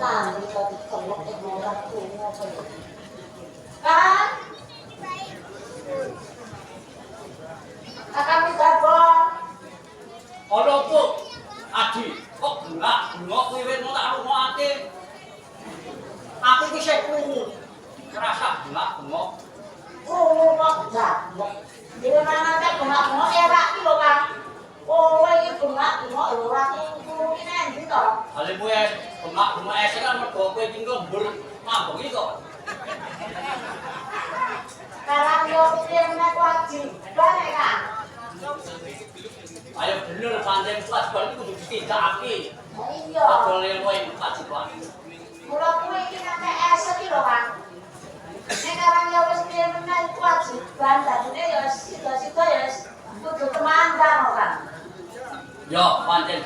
Nah, kita dicolok orang tuanya apa ya? Kan? Kakak bisa kok. Ono Bu, Adi, kok bengak kuwi wis tak rungokake. Aku iki sik krungu. Ngerasa bengak-bengok. Oh, kok jablok. Dene nang bengak-bengok era iki lho, Kang. Oh, iki bengak-bengok lho ora krungu iki endi to? Ale kowe bengak-bengok esek kan mergo kowe iki ngembur mabuk iki kok. Sekarang yo pirene kewajiban ya, Kang. Ayo bener pancen kewajiban itu kudu ditindakake. Lah iya. Tak boleh kowe kewajiban. Mula kuwi iki nek esuk iki lho, Kang. Nek karang yo wis pirene kewajiban, dadine yo sida-sida yo kudu temandang lho, Kang. Yo pancen.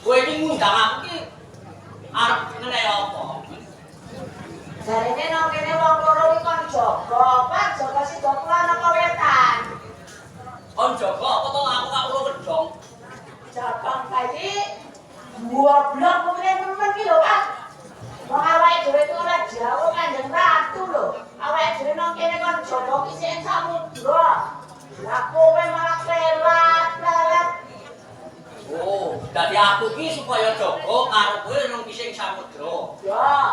Kowe iki ngundang aku iki arep ngene apa? Jarene nang kene wong loro iki kon jaga, Pak jaga sida kulon apa wetan. Kon jaga apa to aku gak urung kedong. Jabang bayi dua blok mungkin temen ki lho, Pak. Wong awake dhewe ku ora jauh Kanjeng Ratu lho. Awake dhewe nang kene kon jaga ki sing samudra. Lah kowe malah pelat. Oh, dadi aku ki supaya jaga karo kowe nang kising samudra. Ya.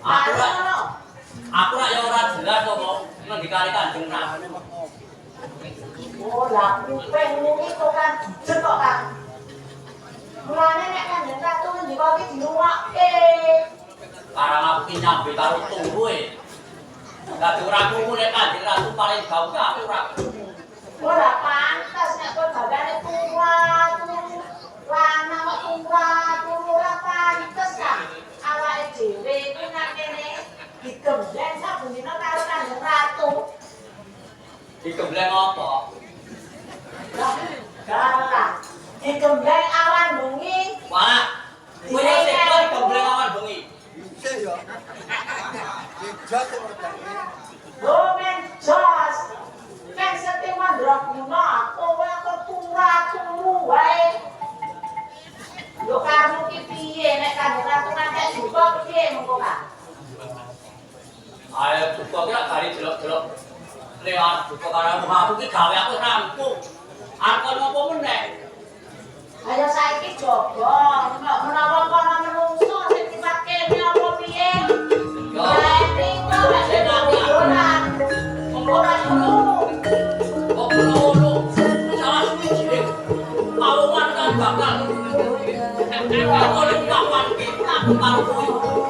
Aku rak ya ora jelas kok ngendikane Kanjeng Ratu. Oh, lah kuping iki kok kan bujet kok, Kang. Mulane nek Kanjeng Ratu ngendika ki dirungokke. Karang aku ki nyambe karo tuwe. Dadi ora krungu nek Kanjeng Ratu paling gawe aku ora krungu. Ora pantes nek kowe gagane turu. Lanang kok turu ora pantes, Kang. Awake dhewe iki nang kene digembleng saben dina karo Kanjeng Ratu. Digembleng apa? Galah. Digembleng awan bengi. Wah, kowe ya sik kok digembleng awan bengi. Bisa ya. Jos Oh, men jos. Men sete mandraguna, kowe kok turu wae. Yo karmu ki piye nek Kanjeng Ratu ngantek duka piye mengko, Kang? Ayo buka ki lak gari delok-delok. Lewat buka karo aku ki gawe aku rampung. Arep ngopo meneh? Ayo saiki coba, menawa kono menungso sing sifat kene apa piye? Yo. Nek kok wis ngono. Ora ngono. Kok ngono? Salah suwi pawongan kan bakal. Aku nek kapan ki aku karo kowe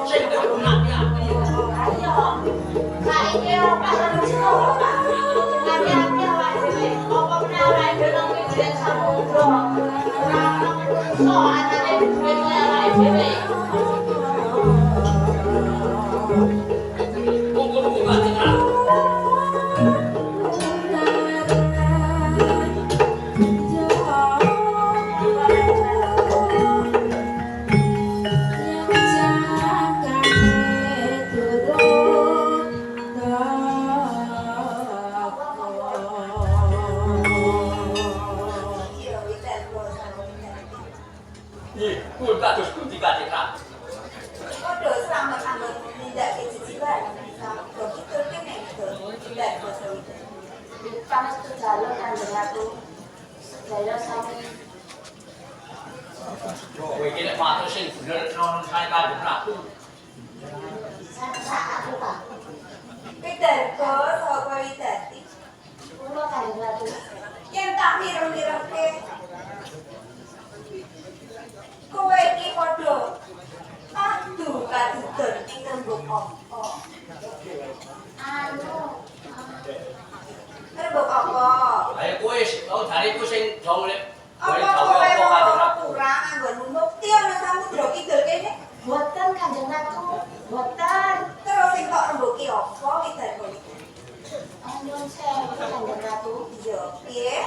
sing ngerti aku. Ayo. Saiki ora rencana ora. Hati-hati awake dhewe. Apa meneh awake dhewe nang pinggir samudra. Ora menungso anane duwe kaya awake dhewe. Monggo Kanjeng Ratu. Kul kados pundi Kanjeng Ratu? Padha slamet-slamet nindakake cicilan sampeyan kita kene tidak basa iki. Panas kejalur Kanjeng Ratu. Sedaya sami Kowe iki nek matur sing bener nono kaya Kanjeng Ratu. sak aku, Kang. Pidarga saka widati Kula Kanjeng Ratu. yen tak mireng-mirengke. Kowe iki padha aduh kadudon ing rembug apa? Anu, Rembug apa? Ayo kowe tau jariku sing dong lek kowe Apa gawe kowe apa ora Kanjeng Ratu? kurang anggon mukti ana samudra kidul kene? boten Kanjeng Ratu, boten. Terus sing tok rembuki apa pidarga iki? Nyuwun sewu Kanjeng Ratu. Iya, piye?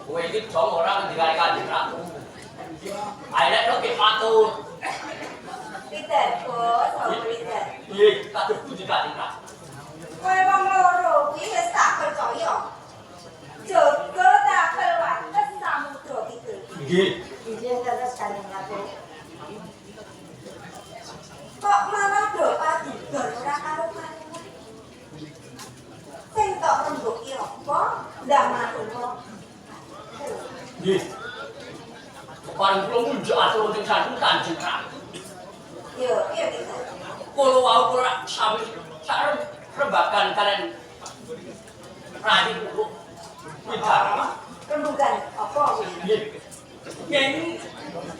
Kowe iki dong ora ngendikane Kanjeng Ratu. Ayo nek kok matur. Pidarga saka widati. Piye kados pundi Kanjeng Ratu? Kowe wong loro kuwi wis tak percaya. Jaga tak wates samudra kidul. Nggih. Ndak matur kok. Nggih. Paling kula munjuk atur wonten santen Kanjeng Ratu. Yo, iya kita. Kula wau kula sami sak rembagan kalian Rayi kula. Widharma. Rembugan apa? Nggih. Yen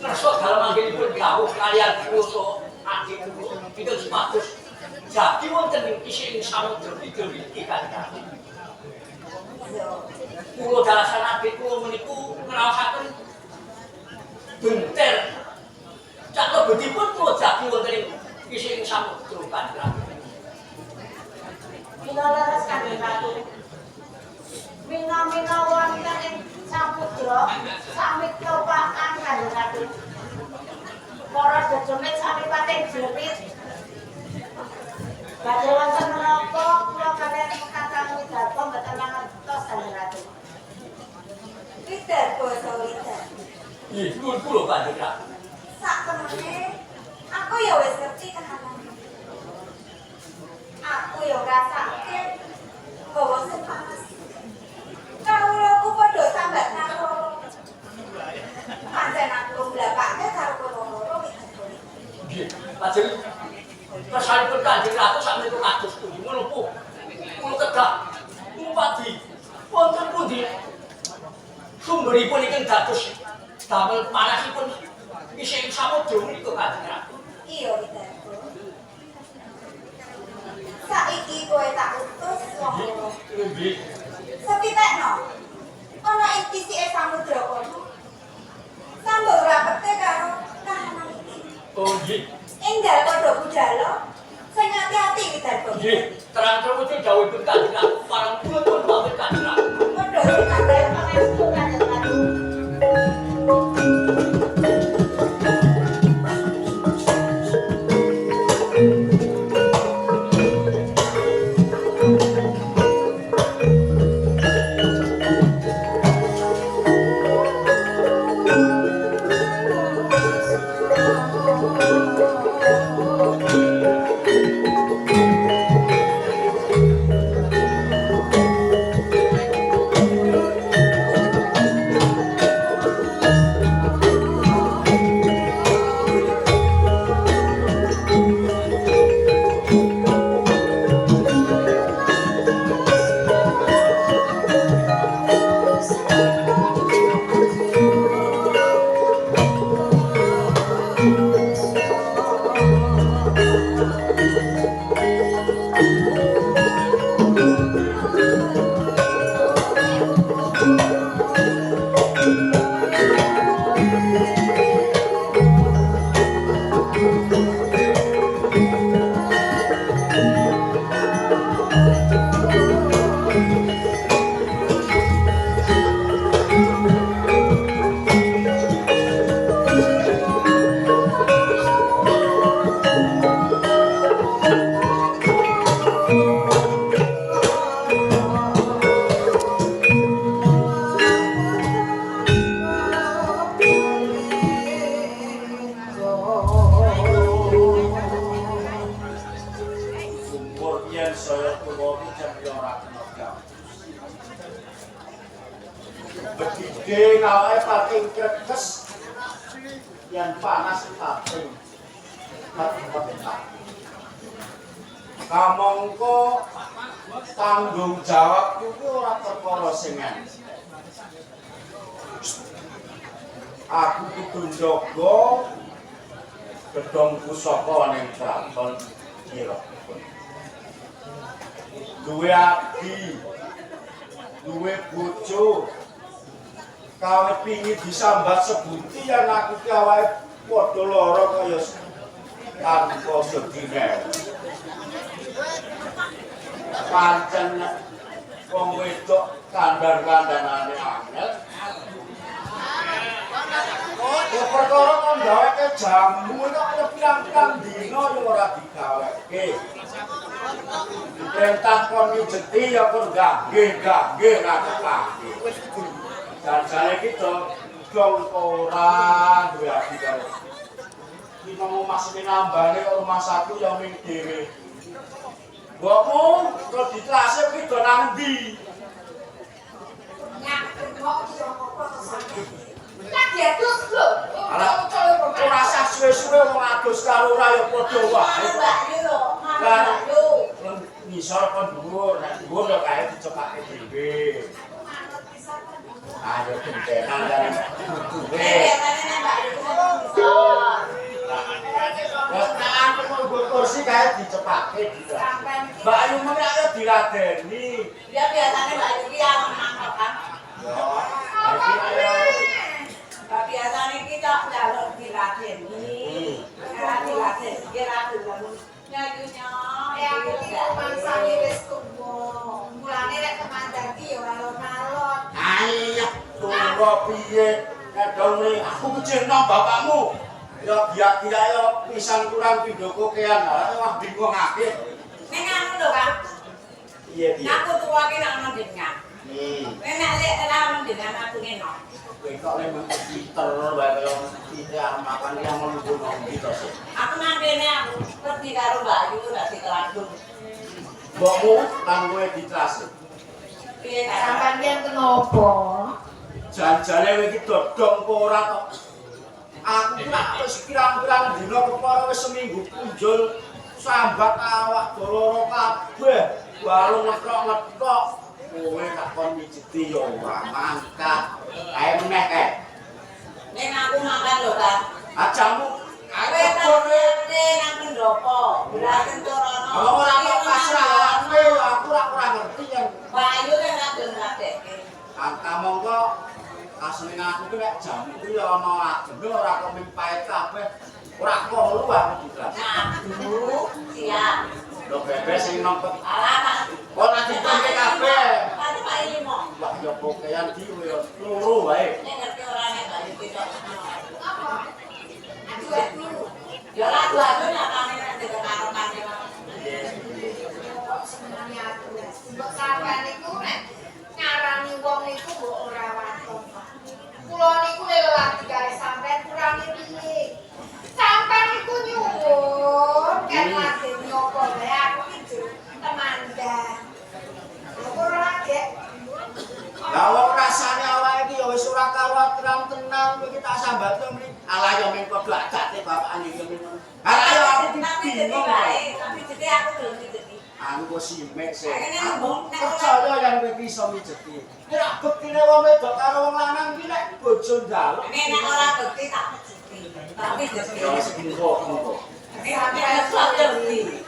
kersa dalem anggenipun kawuh kaliyan kula adik kula itu sepatus. Jadi wonten isi ing samudra kidul iki Kanjeng. Yo. Kula dalasan adik kula meniku ngraosaken benter. Cak lebetipun kula jadi wonten ing isi ing samudra Kanjeng. Mila leres Kanjeng Ratu. Mina-mina wonten ing samudra sami kelopakan Kanjeng Ratu. Para jejemit sami pating jerit. Badhe wonten menapa kula kaliyan Kakang Widarta mboten mangertos Kanjeng Ratu. Wider basa wider. Nggih, nuwun kula Kanjeng Ratu. Sak temene aku ya wis ngerti kahanane. Aku ya ngrasake bahwa sing panas. Kawulaku padha sambat karo pancen aku mblapake karo loro-loro wider. Nggih, lajeng kesanipun Kanjeng Ratu sakmenika kados pundi menapa kula kedah upadi wonten pundi sumberipun ingkang dados damel panasipun isih samudra menika Kanjeng Ratu. Iya wider. Saiki kowe tak utus wong loro. Nggih. Sepitekno. Ana ing sisike samudra kono. Sambung rapete karo kahanan iki. Oh nggih. Enggal padha budhalo. Sing ati-ati widarto. Nggih, terang-terang itu dawuhipun Kanjeng Ratu parang kula pun pamit Kanjeng Ratu. Padha kabeh Pangestu Kanjeng Ratu. Begide awake pating krekes yen panas pating. Kamangka tanggung jawab kuwi ora perkara sing aku kudu njaga gedhong pusaka ning kraton kira. Duwe adi, duwe bojo, kawe pingin disambat sebuti yang aku ki awake padha lara kaya tanpa sedine. Pancen wong wedok kandhar-kandhanane angel. Ya perkara kon gaweke jamu kok kaya pirang-pirang dina ya ora digaweke. Perintah kon nyujeti ya kon nggih ngakake. Jane kita dong ora duwe ati karo. Ki mau masuk nambane rumah satu ya ming dhewe. Mbokmu kok ditlase ki do nang ndi? adus karo ora ya padha wae. Mbak Yu lho, Mbak Yu. Ngisor kon dhuwur, nek dhuwur ya kae dicokake dhewe. Ayo gentenan kan duwe. Mbak Yu ngisor. Wes tak nggo kursi kae dicepake gitu. Mbak Ayu mene ayo diladeni. Ya biasanya Mbak Yu ki yang mangkok kan. Ayo. Biasanya kita jalur diladeni. Karena diladeni, kira dulu. Nyayunya. Ya aku iki mangsane wis tuwa. Mulane rek temandan ki ya alon-alon. Ayo tunggu piye? Nek dene aku kecilno bapakmu. Ya biak-biak ya pisan kurang pindho kokean. Wah bingungake. Nek anu lho, Kang. Iya piye? Aku tuwa ki nang ndengar. Nek lek ora ndengar aku neno. Kok memang pinter wae kaya tidak makan yang menunggu gitu sih. Aku nang kene aku pergi karo Mbak Yu dadi keladung. Mbokmu lan kowe ditrasi. Piye ta? Sampeyan ki kenapa? Janjane kowe iki dodong apa ora kok. Aku ki lak wis pirang-pirang dina kepara wis seminggu punjul sambat awak doloro kabeh. Baru ngetok-ngetok. Kowe tak kon mijiti ya ora mangkat. Kae meneh kae. Nek aku makan lho, Kang. Ajamu Kowe nang nang pendopo. Berarti torono. Kalau ora kok pasrah kowe aku ora ngerti yang Mbak Yu kan kadung ngadekke. angka mongko asline aku ki nek jamu ki ya ana agene ora kok mimpae kabeh. Ora perlu aku dijelas. Nah, dulu siap. Lho bebek sing nompet. Alah, Kang. Ora dipengke kabeh. Kan Pak Imo. Wah ya pokean ki kowe loro wae. Nek ngerti ora nek Mbak Yu kita. Apa? Aduh dulu. Ya lah dua-dua nyatane nek dhewe karo mati. Sebenarnya aku mbok sampeyan niku nek ngarani wong niku mbok ora waton. Kula niku lelaki kare sampeyan kurang piye? Sampeyan niku nyuwun kan lagi nyoba wae aku iki temandan. Ora lagi. Lah wong rasane awake iki ya wis ora karuan tenang iki tak sambat mriki. Ala ya men padha adate bapakane iki men. Ala ya aku bingung. Tapi jadi aku belum dijeti. Aku kok simek sih. Ini Aku ngomong, nek percaya yang kowe iso mijeti. Nek bektine wong wedok karo wong lanang ki nek bojo njaluk. Nek ora bukti tak dijeti. Tapi jadi. Ya wis engko. Sampai bukti.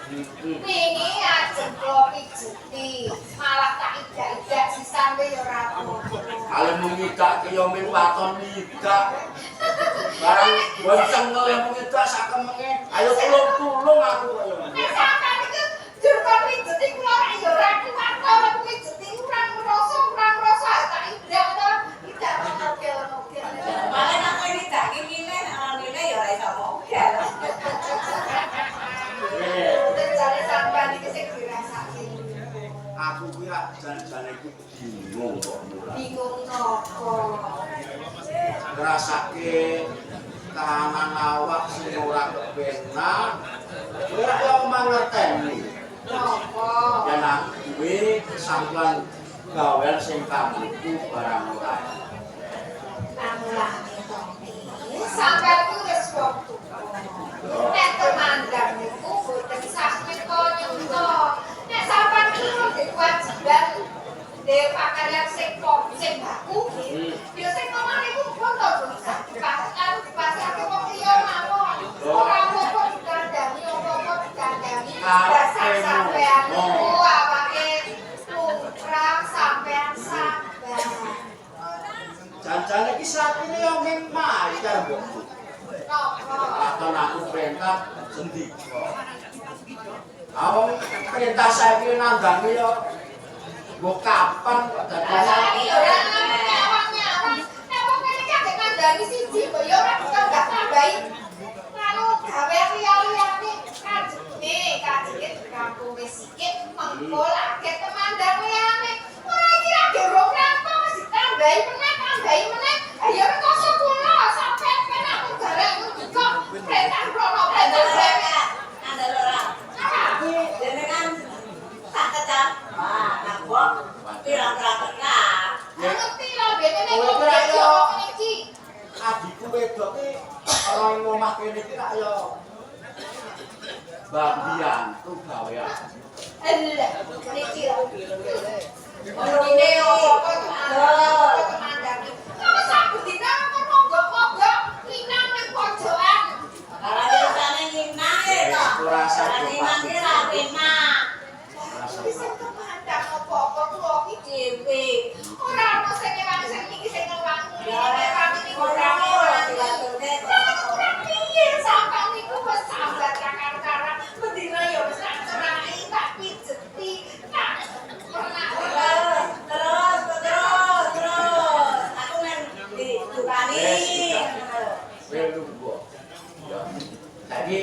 Wingi ajeng kula pijeti, malah tak idak-idak sisan wae ya ora apa-apa. Ale mengidak ki yo men waton midak. Barang bonceng le mengidak sak kemenge. Ayo tulung aku kok yo. Nek sampeyan iku jur kok pijeti kula ya ora kuat kok pijeti urang ngrasa tak idak to. Idak nogel-nogel. Malah aku ini tak ngene ngene ya ora iso mogel. Terus jare sampeyan iki sing dirasake. Aku ki rak jan-jane iki bingung kok mulai. Bingung napa? Ngrasake kahanan awak sing ora kepenak. Kowe rak yo mangerteni. Napa? Yen aku duwe sampeyan gawean sing kamuku barang ora. Amulane to. Sampeyan ku wis wong tuwa. Nek temandan niku boten sakit kok nyuto. Nek sampeyan ku duwe kewajiban de pakaryan sing baku. Ya sing ngomong niku pun to bisa. Kalau dipasake wong liya mawon. Ora apa-apa dikandani, apa-apa dikandani. Dasar sampeyan niku awake lumrah sampeyan sabar. Jan-jane iki sakine yo ming mai karo mbokku. Napa? Aton aku perintah sendika. Awong perintah saiki nandhangi yo mbok kapan kok dadi Ini ora nyawang-nyawang. Nek wong kene iki agek kandhani siji kok ya ora bisa gak tambahi. Lalu gawe liya-liyane kajenge di kampung wis sikit mengko lagi temandan liyane. Ora iki lagi rong napa wis ditambahi meneh. Ayo nek kosok kula sampe penak garek kok perintah rono perintah brek. Ada orang. Jenengan tak kecap. Wah, nabok. Pirang-pirang tekak. Ngerti lho bene nek Kowe kok ora yo. iki. Adikku wedok ki ana ing omah kene iki rak yo bagian tuh gawean. Elah, niki lho. Ini apa teman-teman. Kalau sabu dina kan mogok-mogok linang nang pojokan. Kalau biasanya nginang ya toh. Rasa Kalau nginang ki ra penak. Bisa kemandang apa-apa kula iki dhewe. Ora ono sing ngewangi sing iki sing ngewangi. Ya nek kami niku ora diaturke Piye sampean niku wis sambat karo-karo bendina ya wis tak cerai tak pijeti. Tak pernah terus. Aku men didukani. Lungguh. Ya. Saiki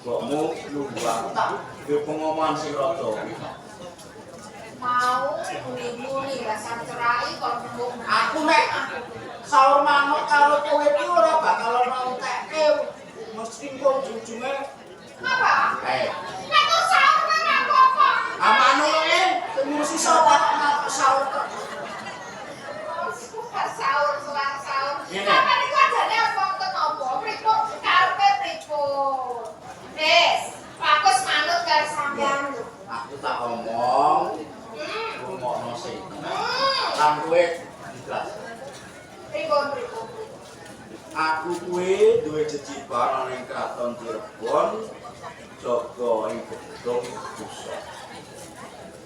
mbokmu lungguh aku tak duwe pengumuman sing rada mau muni-muni rasa cerai kon mbok aku nek sahur manuk karo kowe iki ora bakal mau tekke mesti kok ujung-ujunge apa? eh Nek kok sahur ora apa-apa. manuk e ngurusi sapa sahur kok Sahur selang sahur. Ngene. Sampeyan iku ajane apa wonten apa? Pripun karepe pripun? Wis, fokus manut karo sampeyan lho. aku tak omong ngomongno sing lan kowe dijelas Pripun. aku kuwi duwe jejiban ana ing kraton Cirebon jaga ing gedung Busa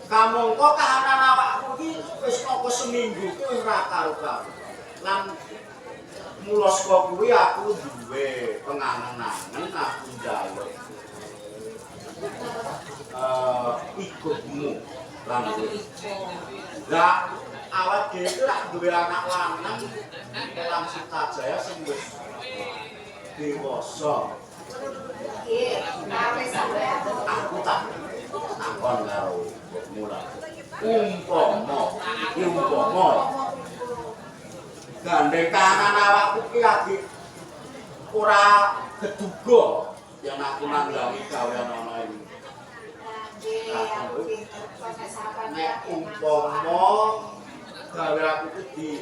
kamangka kahanan awakku iki wis apa seminggu ki ora karo-karo lan mula saka kuwi aku duwe pengangen-angen aku njaluk ikutmu lan lah awak dhewe iki lak duwe anak lanang lan Sutajaya sing wis dewasa Nggih, karepe sampeyan. aku tak takon karo mbokmu lah umpama gandeng tangan awakku ki lagi ora keduga yang aku nanggawi gawean ana iki nek umpama gawe aku ki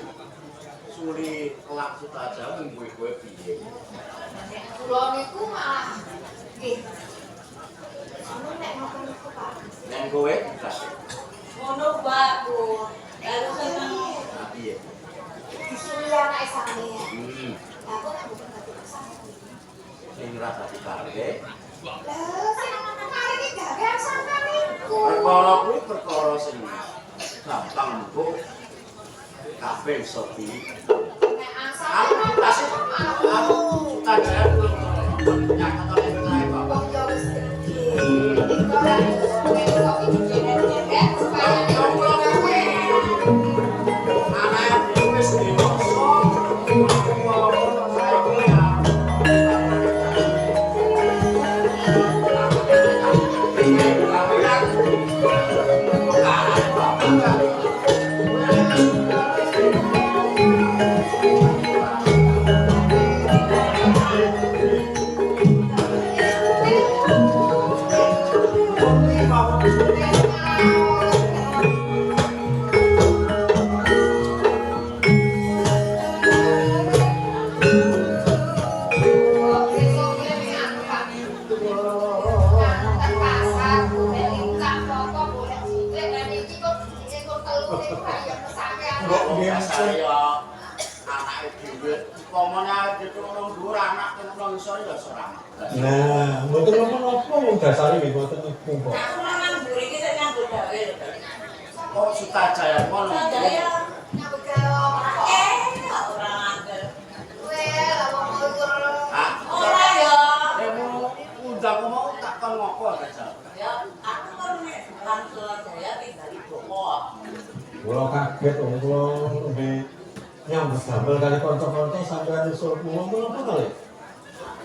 disuli kelak Sutajaya mung kowe piye Kula niku malah nggih. Anu nek ngoten niku Pak. nek kowe dikasih Ngono baku. Lalu seneng. nah piye Disuli anake sampeyan. Lah kok nek mboten dadi kesalahan. sing rasa dikareke Lah sing kare iki gawean sampeyan niku. perkara kuwi perkara sing gampang mbok kabeh iso di Nek asal aku kasih aku Sutajaya nyaket oleh nilai bapak wong yo wis gede. Iku ora kok iki jeneng-jeneng supaya saya anake dhewe pomone gitu nang dhuwur anak nang isor ya ora. Nah, mboten napa-napa wong dasare nggih mboten niku kok. Aku memang mburi iki sing nyambut gawe lho. Kok Sutajaya ngono. Sutajaya nyambut gawe ora ngandel. well Ah, Ora ya. demo undang mau tak kon ngopo aja. Ya, aku kan nek lan Sutajaya tinggal di Boko. Kula kaget wong kula nembe nyambut damel kali kanca-kanca sampeyan usul kula menapa to, Le?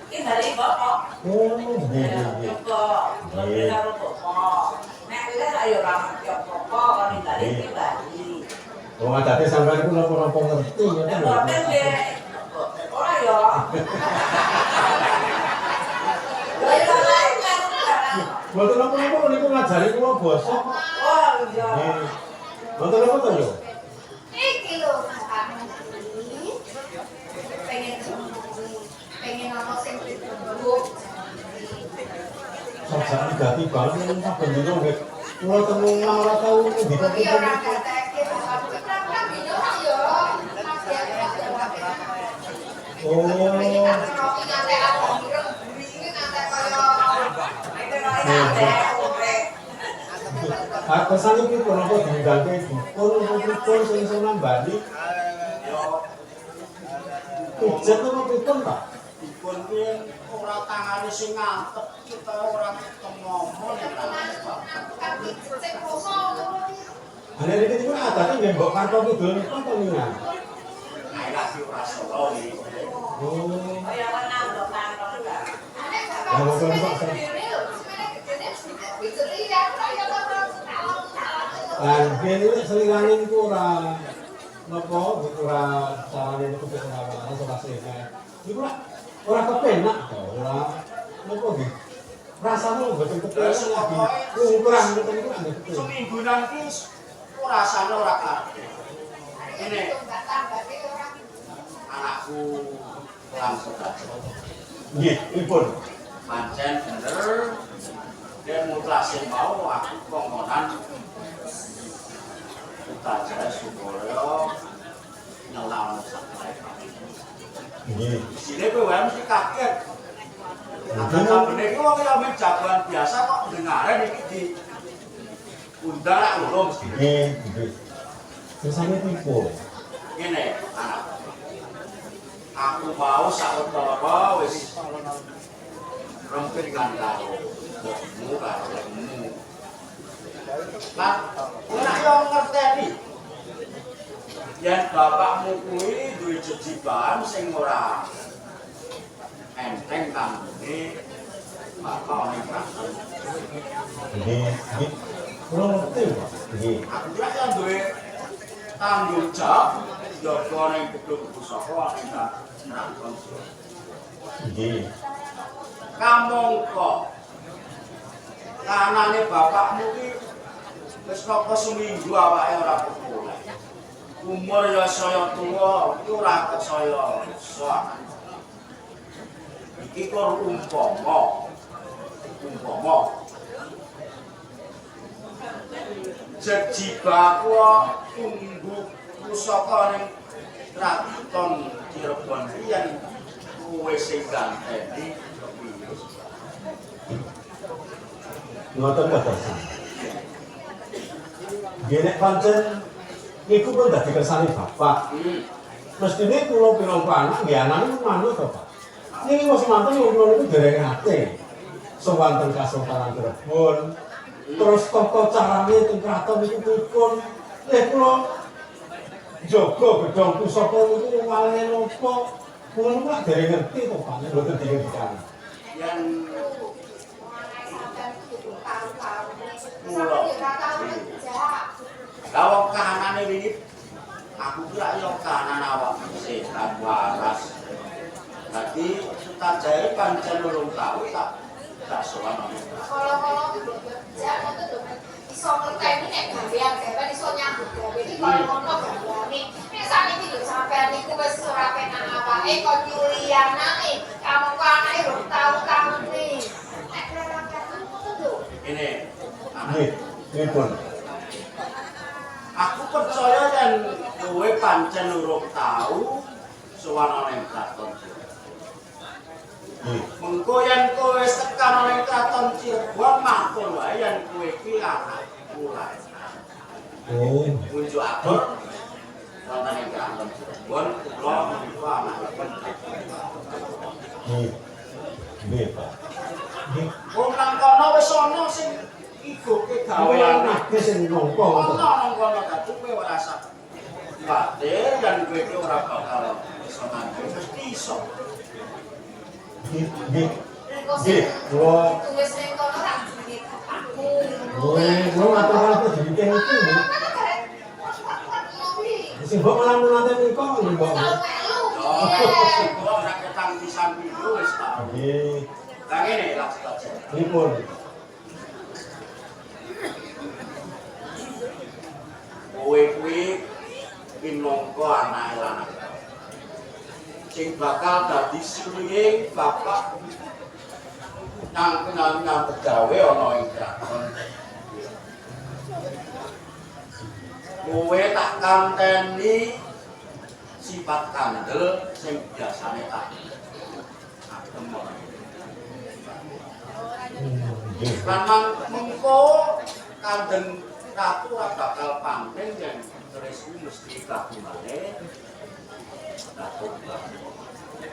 Iki dari Boko. Oh, nggih. Boko. Lebih karo Boko. Nek kuwi kan ayo ora ngerti Boko kan dari pribadi. Wong adate sampeyan ku napa-napa ngerti Nek ngoten boten lho. deh. Ora ya. Lah ya lain kan. Mboten napa-napa niku ngajari kula basa. Oh iya. Nggih. Mboten napa to, yo? iki lho kami pengen ono sing ditunggu sajak tiba-tiba saben dino nggih kula temu ora tau ndika Iki ora gatekke kan dino yo. Oh. Iki kan roti ngate aku mireng buri ngate kaya Kesan iki pun apa diundangke dipun sing nambani. Ujian apa pripun, Pak? Dipun ki ora tangane sing ngantep kita ora ngomong kan sing kroso ngono iki. Ana iki niku adate nggih mbok Karto Kidul niku apa niku? Nah, lagi ora solo iki. Oh. Kaya menang lho kantor enggak. Ya monggo Pak. Lan kene selingane niku ora napa ora carane niku ora ora selingane. Niku ora kepenak to, ora napa nggih. Rasane mboten kepenak lagi. Kurang niku niku nggih kepenak. Seminggu nanti rasane ora kabeh. Ini anakku langsung aja. Nggih, pripun? Pancen bener dan mutasi mau aku kongkonan kita jaya supaya nyelawan sampai Nggih. sini gue mesti kaget karena bener itu orang yang jagoan biasa kok dengaran ini di undang belum mesti Nggih, nggih. Sesane pripun? ini anak aku mau sakit apa wis rempit kan karo bokmu karo lekmu lah enak yang ngerteni yen bapakmu kuwi duwe jejiban sing ora enteng kanggone bapak ning kantor Nggih, nggih. Kula ngerti, Pak. Nggih. aku kira kan duwe tanggung jawab jaga ning gedung pusaka ning kantor Nggih. kamangka kanane bapakmu ki wis kok seminggu awake ora pulih. Umur ya saya tuwa, iki ora kok saya sok. Iki kok umpama. Jejibaku tunggu pusaka ning Kraton Cirebon yen kowe sing ganteni. Ngoten kadosan. Nggih nek pancen niku pun dadi kersane Bapak. Mestine kula pinangka anak nggih anake manut to, Pak. Niki wis manten kula niku dereng ate. Sowan teng Kasultanan Cirebon. Terus tata carane teng kraton niku pripun? Lek kula jaga gedhong pusaka niku walane napa? Kula niku dereng ngerti to, Pak, nek mboten dikendikan. Yang kalau kahanane wingi aku kira yo kahanan awak sehat waras. Dadi sutajaya pancen 8 taun tak sowan. Kalau jangan itu iso ngerteni nek gawean iso nyambut gawe iki kalau ngono gaweane. Nek sakniki lho sampean niku wis ora penak awake kok nyuli anake. Kamu kok anake 2 tahun tahune. Nek ora ketemu ngono lho. Ini Nggih, pripun? aku percaya yen kowe pancen urung tau sowan ning kraton. Nggih. Mengko yen kowe tekan ning kraton Cirebon matur wae yen kowe iki anakku lah. Oh, Unjuk atur wonten ing kraton Cirebon kula menika anakipun. nggih. Nggih, Pak. Nggih. Wong nang kono wis ana sing igoke gaweane. Akeh sing nampa Ono ngoten. nang kono dadi kowe ora sak kuwatir dan kowe iki ora bakal iso mandi mesti iso. Nggih, nggih. Engko Nggih, kula tulis ning kono tak jenenge bapakku. kula matur dhewe iki nggih. Sing mbok malah-malah menika nggih, Mbok. Tau melu. Kula ora ketang pisan pindho wis tau. Nggih. Lah ngene laksana aja. Pripun? Kowe kuwi minangka anake lanang. Sing bakal dadi suling bapak nang pegawe ana ing kraton. Kowe tak kanteni sifat kandel sing biasane tak temok. Lan mengko kandeng ratu ora bakal pangling yen terus mesti kabumane.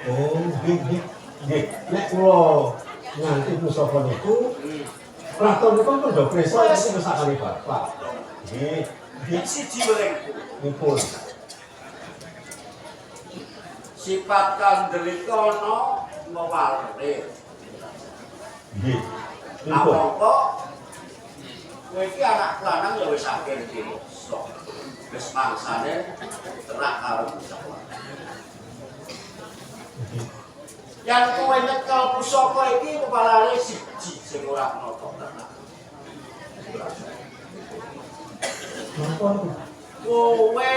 Oh, nggih. Nek kula nganti pusaka niku, kraton niku kendha prisa iki mesakane Bapak. Nggih. Siji welengku. Nipun. Sifat kandel iki ana mewalre. Nggih. Nipun. Apa kowe iki anak lanang ya wis akeh dewasa. Wis mangsane terak karo pusaka. Yang kowe nyekel pusaka iki kepalane siji sing ora nata tenan. Napa niku? Kowe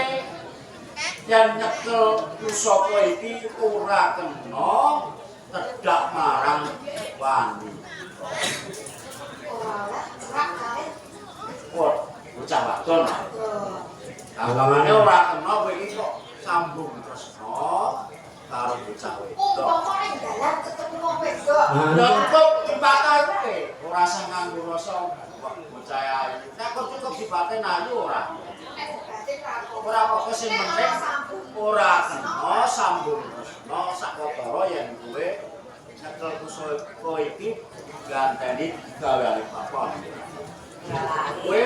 yang nyekel pusaka iki ora kena tedak marang wani. Ora oleh cerak kali. Kok bocah wadon. Kampangane ora kena kowe iki kok sambung tresna karo bocah wedok. Umpama ning dalan ketemu wong wedok. Ya cukup dipatake, ora usah nganggo rasa bocah ayu. Nek kok cukup dipatake ayu ora. Nek batin ra Ora apa sing penting ora kena sambung tresna sakotara yen kowe nyekel pusaka iki ganteni gaweane bapak. Kowe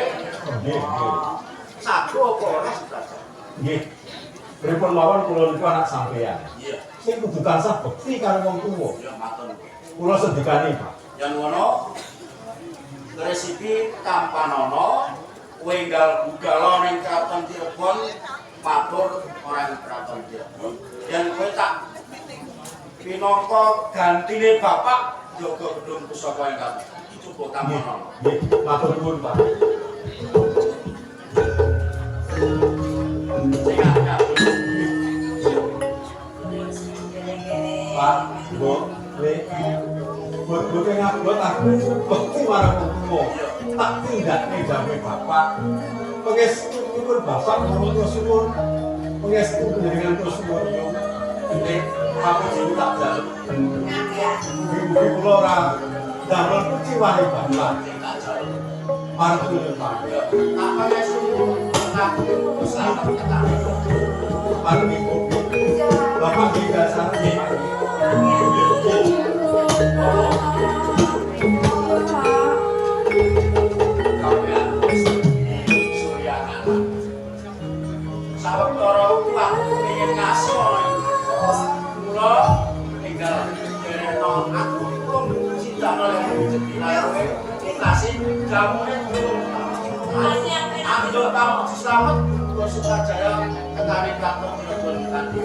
Nggih. sago apa ora sedadak? Nggih. Pripun mawon kula niku anak sampeyan. Iya, Sing kudu tansah bekti karo wong tuwa. ya matur. Kula sedekane, Pak. Yang ngono resipi Kampanana kowe enggal gugala ning Kraton Cirebon matur orang Kraton Cirebon. Yen kowe tak pinangka gantine bapak jaga gedung pusaka ingkang cukup Kampanana. Nggih. Matur nuwun, Pak. Sing akeh. Pak, Bu, Lek. Buat ngabot aku bekti marang wong tuwa. Tak tindakne jame bapak. Pangestu pun bapak kula suwun. Pangestu panjenengan kula suwun yo. Nek aku sing tak jaluk. Ibu kula ora damel kuciwane bapak. Mantu Pak. Apa ya suruh aku selamat ketemu. Mantu Ibu. Bapak di dasar Sawetara aku pengen ngasih kula tinggal dereno aku pun cinta nang jenenge kowe kasih jamune belum. Ambil kamu selamat, kula Sukajaya tekani Kraton Cirebon kanthi